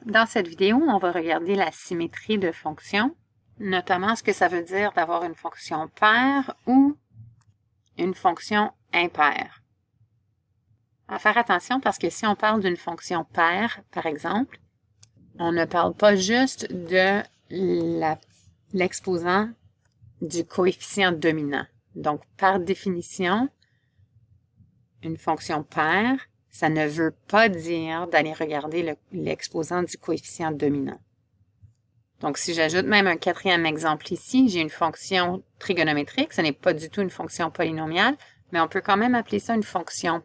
Dans cette vidéo, on va regarder la symétrie de fonctions, notamment ce que ça veut dire d'avoir une fonction paire ou une fonction impaire. À faire attention parce que si on parle d'une fonction paire, par exemple, on ne parle pas juste de l'exposant du coefficient dominant. Donc, par définition, une fonction paire, ça ne veut pas dire d'aller regarder l'exposant du coefficient dominant. Donc, si j'ajoute même un quatrième exemple ici, j'ai une fonction trigonométrique. Ce n'est pas du tout une fonction polynomiale, mais on peut quand même appeler ça une fonction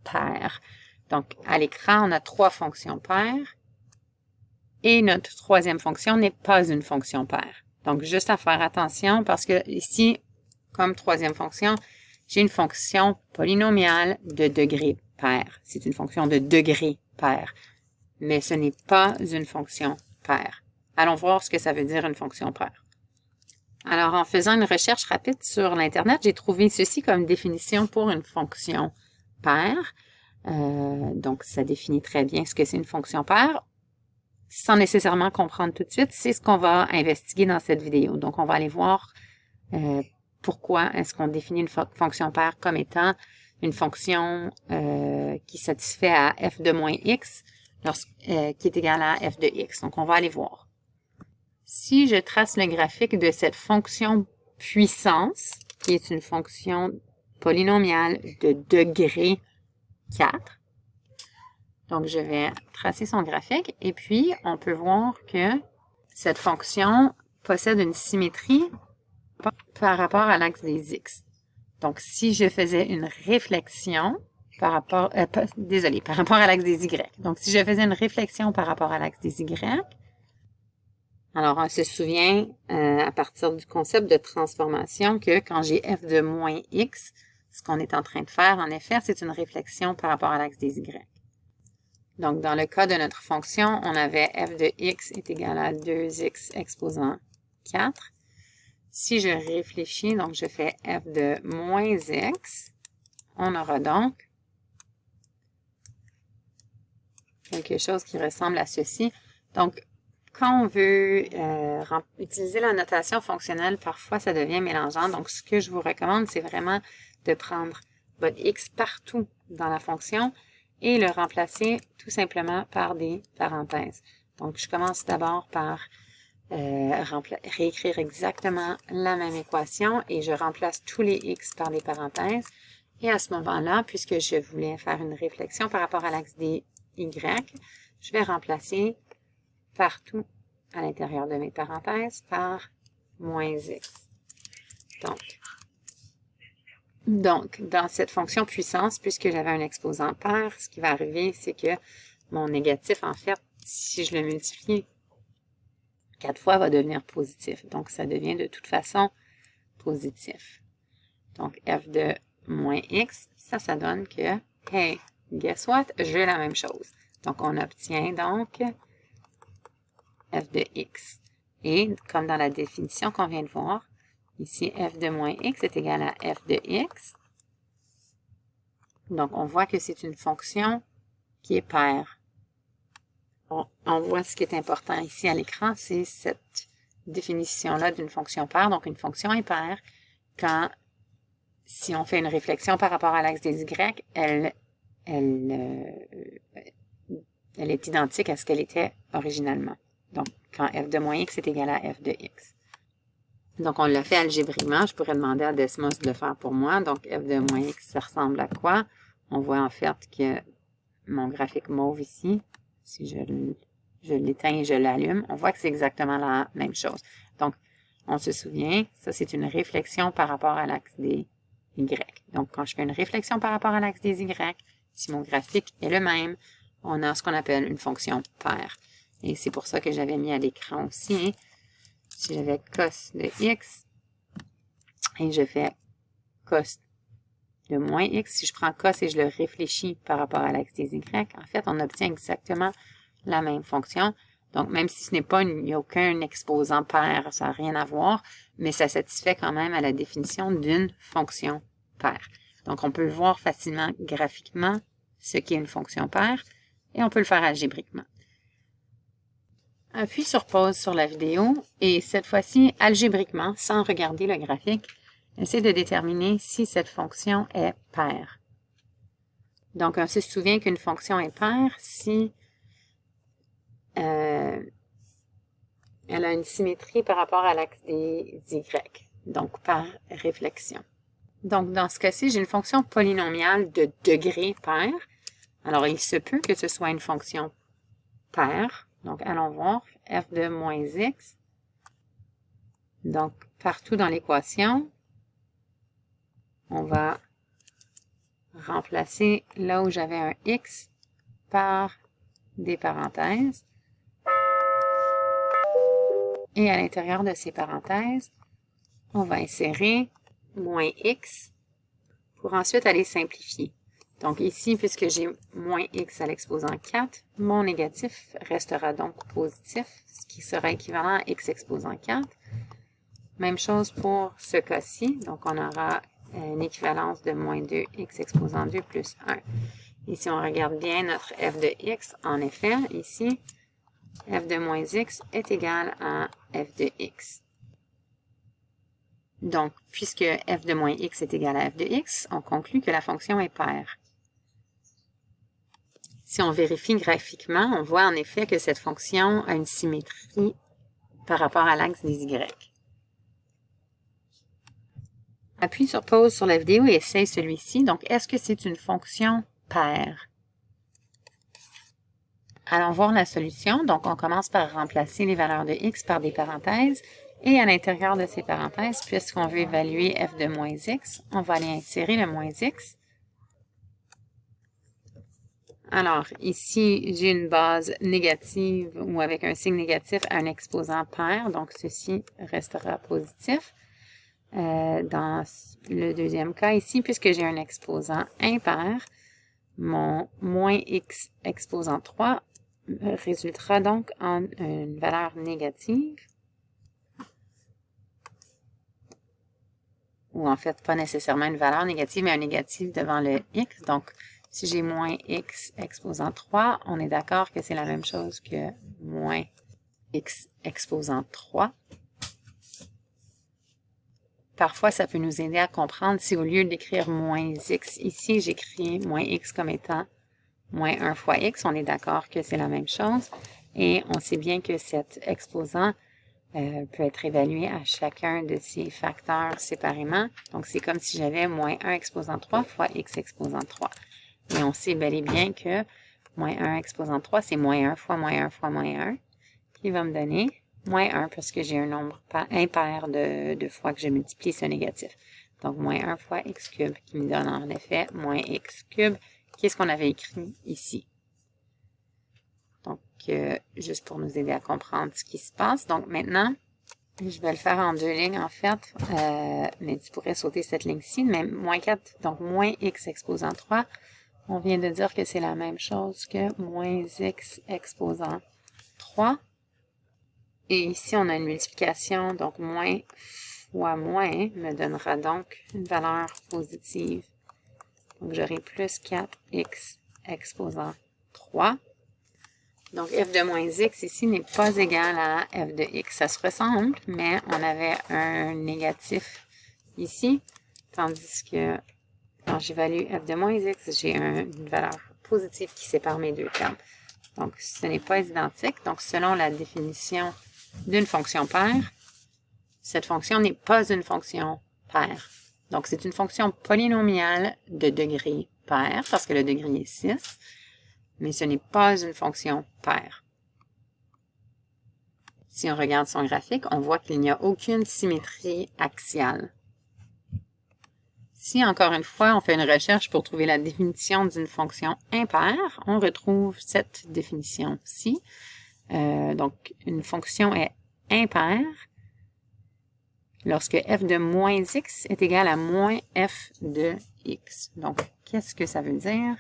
paire. Donc, à l'écran, on a trois fonctions paires. Et notre troisième fonction n'est pas une fonction paire. Donc, juste à faire attention parce que ici, comme troisième fonction, j'ai une fonction polynomiale de degré pair. C'est une fonction de degré pair. Mais ce n'est pas une fonction paire. Allons voir ce que ça veut dire une fonction paire. Alors, en faisant une recherche rapide sur l'Internet, j'ai trouvé ceci comme définition pour une fonction paire. Donc, ça définit très bien ce que c'est une fonction paire. Sans nécessairement comprendre tout de suite, c'est ce qu'on va investiguer dans cette vidéo. Donc, on va aller voir pourquoi est-ce qu'on définit une fonction paire comme étant une fonction qui satisfait à f de moins x qui est égal à f de x. Donc, on va aller voir. Si je trace le graphique de cette fonction puissance, qui est une fonction polynomiale de degré 4, donc je vais tracer son graphique et puis on peut voir que cette fonction possède une symétrie par rapport à l'axe des x. Donc si je faisais une réflexion par rapport, par rapport à l'axe des y. Donc si je faisais une réflexion par rapport à l'axe des y, alors on se souvient à partir du concept de transformation que quand j'ai f de moins x, ce qu'on est en train de faire, en effet, c'est une réflexion par rapport à l'axe des y. Donc, dans le cas de notre fonction, on avait f de x est égal à 2x exposant 4. Si je réfléchis, donc je fais f de moins x, on aura donc quelque chose qui ressemble à ceci. Donc, quand on veut utiliser la notation fonctionnelle, parfois ça devient mélangeant. Donc, ce que je vous recommande, c'est vraiment de prendre votre x partout dans la fonction et le remplacer tout simplement par des parenthèses. Donc, je commence d'abord par réécrire exactement la même équation et je remplace tous les x par des parenthèses. Et à ce moment-là, puisque je voulais faire une réflexion par rapport à l'axe des y, je vais remplacer partout à l'intérieur de mes parenthèses par moins x. Donc, dans cette fonction puissance, puisque j'avais un exposant paire, ce qui va arriver, c'est que mon négatif, en fait, si je le multiplie 4 fois, va devenir positif. Donc, ça devient de toute façon positif. Donc, f de moins x, ça donne que, hey, guess what? J'ai la même chose. Donc, on obtient donc f de x. Et comme dans la définition qu'on vient de voir, ici, f de moins x est égal à f de x. Donc, on voit que c'est une fonction qui est paire. On voit ce qui est important ici à l'écran, c'est cette définition-là d'une fonction paire. Donc, une fonction impaire, si on fait une réflexion par rapport à l'axe des y, elle est identique à ce qu'elle était originalement. Donc, quand f de moins x est égal à f de x. Donc, on l'a fait algébriquement. Je pourrais demander à Desmos de le faire pour moi. Donc, f de moins x, ça ressemble à quoi? On voit en fait que mon graphique mauve ici, si je l'éteins et je l'allume, on voit que c'est exactement la même chose. Donc, on se souvient, ça c'est une réflexion par rapport à l'axe des y. Donc, quand je fais une réflexion par rapport à l'axe des y, si mon graphique est le même, on a ce qu'on appelle une fonction paire. Et c'est pour ça que j'avais mis à l'écran aussi. Si j'avais cos de x et je fais cos de moins x, si je prends cos et je le réfléchis par rapport à l'axe des y, en fait, on obtient exactement la même fonction. Donc, même si ce n'est pas il n'y a aucun exposant paire, ça n'a rien à voir, mais ça satisfait quand même à la définition d'une fonction paire. Donc, on peut voir facilement graphiquement ce qu'est une fonction paire et on peut le faire algébriquement. Appuie sur pause sur la vidéo et cette fois-ci, algébriquement, sans regarder le graphique, essaie de déterminer si cette fonction est paire. Donc, on se souvient qu'une fonction est paire si elle a une symétrie par rapport à l'axe des Y, donc par réflexion. Donc, dans ce cas-ci, j'ai une fonction polynomiale de degré paire. Alors, il se peut que ce soit une fonction paire. Donc, allons voir f de moins x. Donc, partout dans l'équation, on va remplacer là où j'avais un x par des parenthèses. Et à l'intérieur de ces parenthèses, on va insérer moins x pour ensuite aller simplifier. Donc ici, puisque j'ai moins x à l'exposant 4, mon négatif restera donc positif, ce qui sera équivalent à x exposant 4. Même chose pour ce cas-ci. Donc on aura une équivalence de moins 2 x exposant 2 plus 1. Et si on regarde bien notre f de x, en effet, ici, f de moins x est égal à f de x. Donc, puisque f de moins x est égal à f de x, on conclut que la fonction est paire. Si on vérifie graphiquement, on voit en effet que cette fonction a une symétrie par rapport à l'axe des y. Appuie sur pause sur la vidéo et essaye celui-ci. Donc, est-ce que c'est une fonction paire? Allons voir la solution. Donc, on commence par remplacer les valeurs de x par des parenthèses. Et à l'intérieur de ces parenthèses, puisqu'on veut évaluer f de moins x, on va aller insérer le moins x. Alors, ici, j'ai une base négative ou avec un signe négatif à un exposant paire. Donc, ceci restera positif. Dans le deuxième cas ici, puisque j'ai un exposant impair, mon moins x exposant 3 résultera donc en une valeur négative. Ou en fait, pas nécessairement une valeur négative, mais un négatif devant le x. Donc, si j'ai moins x exposant 3, on est d'accord que c'est la même chose que moins x exposant 3. Parfois, ça peut nous aider à comprendre si au lieu d'écrire moins x ici, j'écris moins x comme étant moins 1 fois x. On est d'accord que c'est la même chose. Et on sait bien que cet exposant peut être évalué à chacun de ces facteurs séparément. Donc, c'est comme si j'avais moins 1 exposant 3 fois x exposant 3. Et on sait bel et bien que moins 1 exposant 3, c'est moins 1 fois moins 1 fois moins 1, qui va me donner moins 1 parce que j'ai un nombre impair de fois que je multiplie ce négatif. Donc, moins 1 fois x cube, qui me donne en effet moins x cube, qui est ce qu'on avait écrit ici. Donc, juste pour nous aider à comprendre ce qui se passe. Donc, maintenant, je vais le faire en 2 lignes, en fait. Mais tu pourrais sauter cette ligne-ci. Mais moins 4, donc moins x exposant 3. On vient de dire que c'est la même chose que moins x exposant 3. Et ici, on a une multiplication. Donc, moins fois moins me donnera donc une valeur positive. Donc, j'aurai plus 4x exposant 3. Donc, f de moins x ici n'est pas égal à f de x. Ça se ressemble, mais on avait un négatif ici, tandis que quand j'évalue f de moins x, j'ai une valeur positive qui sépare mes deux termes. Donc, ce n'est pas identique. Donc, selon la définition d'une fonction paire, cette fonction n'est pas une fonction paire. Donc, c'est une fonction polynomiale de degré paire, parce que le degré est 6. Mais ce n'est pas une fonction paire. Si on regarde son graphique, on voit qu'il n'y a aucune symétrie axiale. Si, encore une fois, on fait une recherche pour trouver la définition d'une fonction impaire, on retrouve cette définition-ci. Donc, une fonction est impaire lorsque f de moins x est égal à moins f de x. Donc, qu'est-ce que ça veut dire?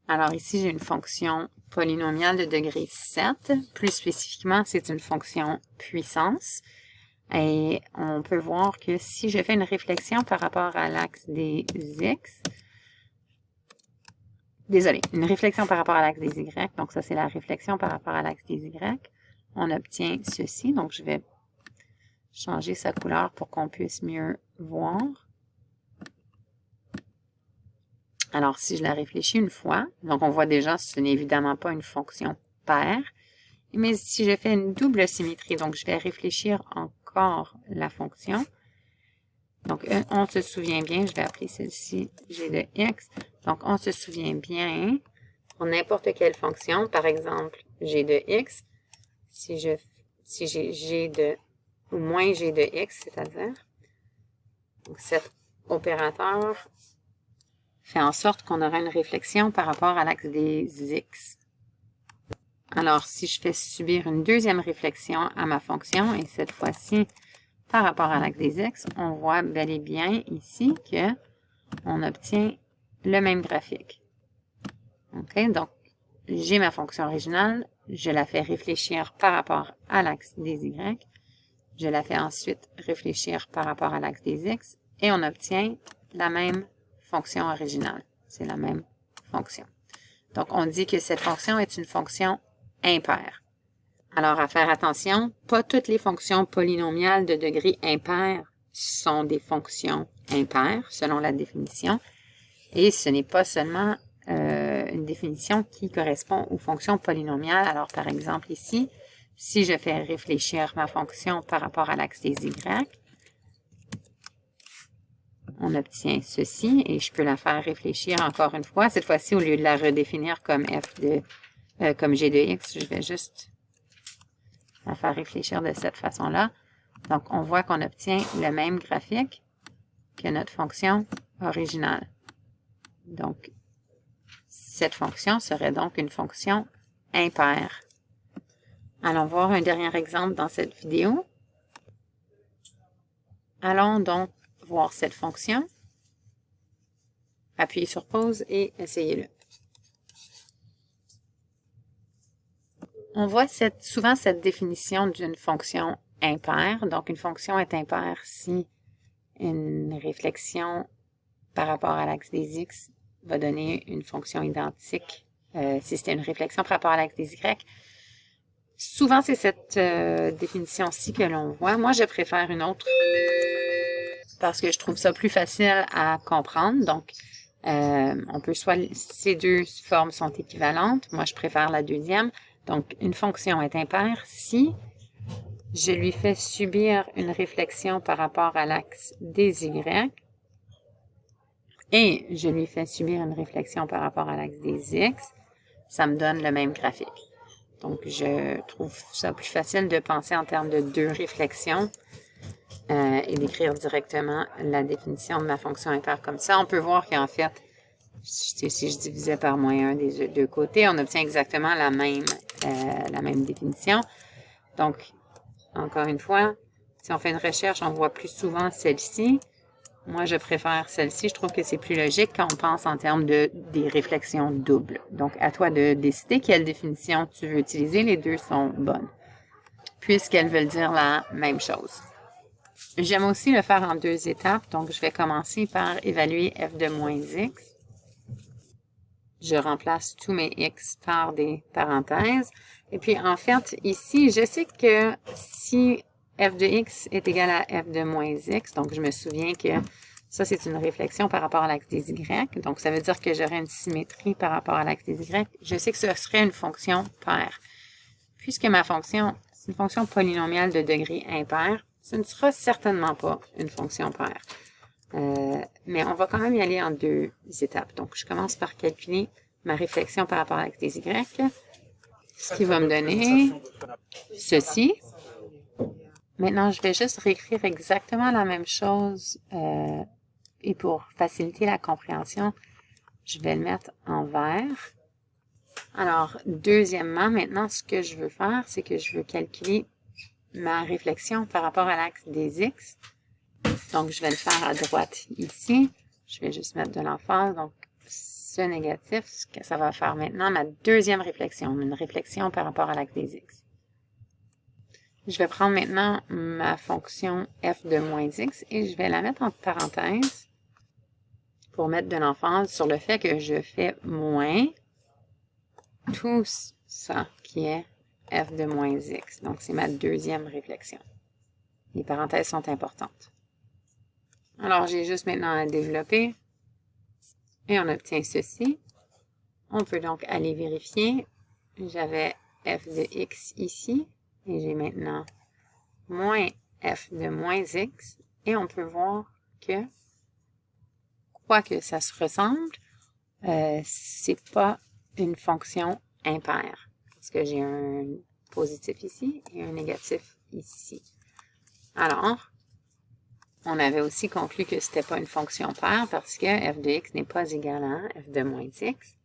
Alors ici, j'ai une fonction polynomiale de degré 7. Plus spécifiquement, c'est une fonction puissance. Et on peut voir que si je fais une réflexion par rapport à l'axe des x, une réflexion par rapport à l'axe des y, donc ça c'est la réflexion par rapport à l'axe des y, on obtient ceci. Donc, je vais changer sa couleur pour qu'on puisse mieux voir. Alors, si je la réfléchis une fois, donc on voit déjà que ce n'est évidemment pas une fonction paire, mais si je fais une double symétrie, donc je vais réfléchir encore la fonction. Donc, on se souvient bien, je vais appeler celle-ci g de x. Donc, on se souvient bien, pour n'importe quelle fonction, par exemple g de x, si j'ai g de, ou moins g de x, c'est-à-dire, donc cet opérateur fait en sorte qu'on aura une réflexion par rapport à l'axe des x. Alors, si je fais subir une deuxième réflexion à ma fonction, et cette fois-ci, par rapport à l'axe des x, on voit bel et bien ici qu'on obtient le même graphique. OK? Donc, j'ai ma fonction originale, je la fais réfléchir par rapport à l'axe des y, je la fais ensuite réfléchir par rapport à l'axe des x, et on obtient la même fonction originale. C'est la même fonction. Donc, on dit que cette fonction est une fonction impaire. Alors, à faire attention, pas toutes les fonctions polynomiales de degré impair sont des fonctions impaires, selon la définition. Et ce n'est pas seulement une définition qui correspond aux fonctions polynomiales. Alors, par exemple, ici, si je fais réfléchir ma fonction par rapport à l'axe des y, on obtient ceci, et je peux la faire réfléchir encore une fois. Cette fois-ci, au lieu de la redéfinir comme comme g de x, je vais juste la faire réfléchir de cette façon-là. Donc, on voit qu'on obtient le même graphique que notre fonction originale. Donc, cette fonction serait donc une fonction impaire. Allons voir un dernier exemple dans cette vidéo. Allons donc voir cette fonction. Appuyez sur pause et essayez-le. On voit souvent cette définition d'une fonction impaire. Donc, une fonction est impaire si une réflexion par rapport à l'axe des x va donner une fonction identique si c'était une réflexion par rapport à l'axe des y. Souvent, c'est cette définition-ci que l'on voit. Moi, je préfère une autre parce que je trouve ça plus facile à comprendre. Donc, on peut soit ces deux formes sont équivalentes. Moi, je préfère la deuxième. Donc, une fonction est impaire si je lui fais subir une réflexion par rapport à l'axe des y et je lui fais subir une réflexion par rapport à l'axe des x, ça me donne le même graphique. Donc, je trouve ça plus facile de penser en termes de deux réflexions et d'écrire directement la définition de ma fonction impaire comme ça. On peut voir qu'en fait, si je divisais par moins 1 des deux côtés, on obtient exactement la même définition. Donc, encore une fois, si on fait une recherche, on voit plus souvent celle-ci. Moi, je préfère celle-ci. Je trouve que c'est plus logique quand on pense en termes des réflexions doubles. Donc, à toi de décider quelle définition tu veux utiliser. Les deux sont bonnes, puisqu'elles veulent dire la même chose. J'aime aussi le faire en deux étapes. Donc, je vais commencer par évaluer f de moins x. Je remplace tous mes x par des parenthèses. Et puis, en fait, ici, je sais que si f de x est égal à f de moins x, donc je me souviens que ça, c'est une réflexion par rapport à l'axe des y. Donc, ça veut dire que j'aurai une symétrie par rapport à l'axe des y. Je sais que ce serait une fonction paire. Puisque ma fonction, c'est une fonction polynomiale de degré impair, ce ne sera certainement pas une fonction paire. Mais on va quand même y aller en deux étapes. Donc, je commence par calculer ma réflexion par rapport à l'axe des y, ce qui va me donner ceci. Maintenant, je vais juste réécrire exactement la même chose et pour faciliter la compréhension, je vais le mettre en vert. Alors, deuxièmement, maintenant, ce que je veux faire, c'est que je veux calculer ma réflexion par rapport à l'axe des x. Donc, je vais le faire à droite ici. Je vais juste mettre de l'emphase. Donc, ce négatif, ce que ça va faire maintenant, ma deuxième réflexion, une réflexion par rapport à l'axe des x. Je vais prendre maintenant ma fonction f de moins x et je vais la mettre entre parenthèses pour mettre de l'emphase sur le fait que je fais moins tout ça qui est f de moins x. Donc, c'est ma deuxième réflexion. Les parenthèses sont importantes. Alors, j'ai juste maintenant à développer et on obtient ceci. On peut donc aller vérifier. J'avais f de x ici et j'ai maintenant moins f de moins x. Et on peut voir que, quoique ça se ressemble, c'est pas une fonction impaire. Parce que j'ai un positif ici et un négatif ici. Alors, on avait aussi conclu que c'était pas une fonction paire parce que f de x n'est pas égal à f de moins x.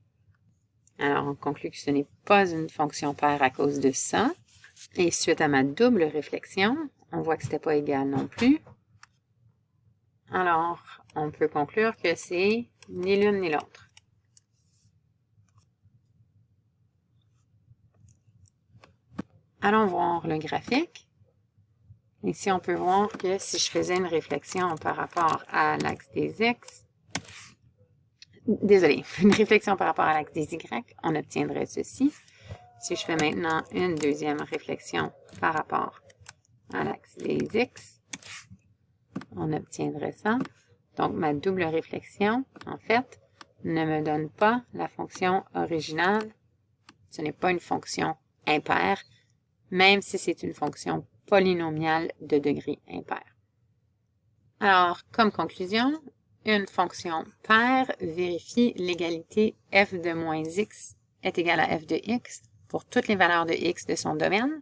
Alors, on conclut que ce n'est pas une fonction paire à cause de ça. Et suite à ma double réflexion, on voit que c'était pas égal non plus. Alors, on peut conclure que c'est ni l'une ni l'autre. Allons voir le graphique. Ici, on peut voir que si je faisais une réflexion par rapport à l'axe des x, une réflexion par rapport à l'axe des y, on obtiendrait ceci. Si je fais maintenant une deuxième réflexion par rapport à l'axe des x, on obtiendrait ça. Donc, ma double réflexion, en fait, ne me donne pas la fonction originale. Ce n'est pas une fonction impaire, même si c'est une fonction polynomiale de degré impair. Alors, comme conclusion, une fonction paire vérifie l'égalité f de moins x est égale à f de x pour toutes les valeurs de x de son domaine,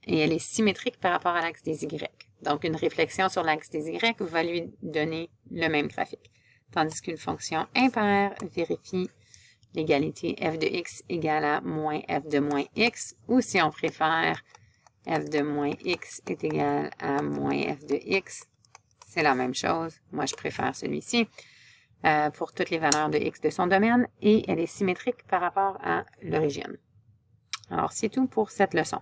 et elle est symétrique par rapport à l'axe des y. Donc, une réflexion sur l'axe des y va lui donner le même graphique. Tandis qu'une fonction impaire vérifie l'égalité f de x égale à moins f de moins x, ou si on préfère, f de moins x est égal à moins f de x. C'est la même chose. Moi, je préfère celui-ci pour toutes les valeurs de x de son domaine, et elle est symétrique par rapport à l'origine. Alors, c'est tout pour cette leçon.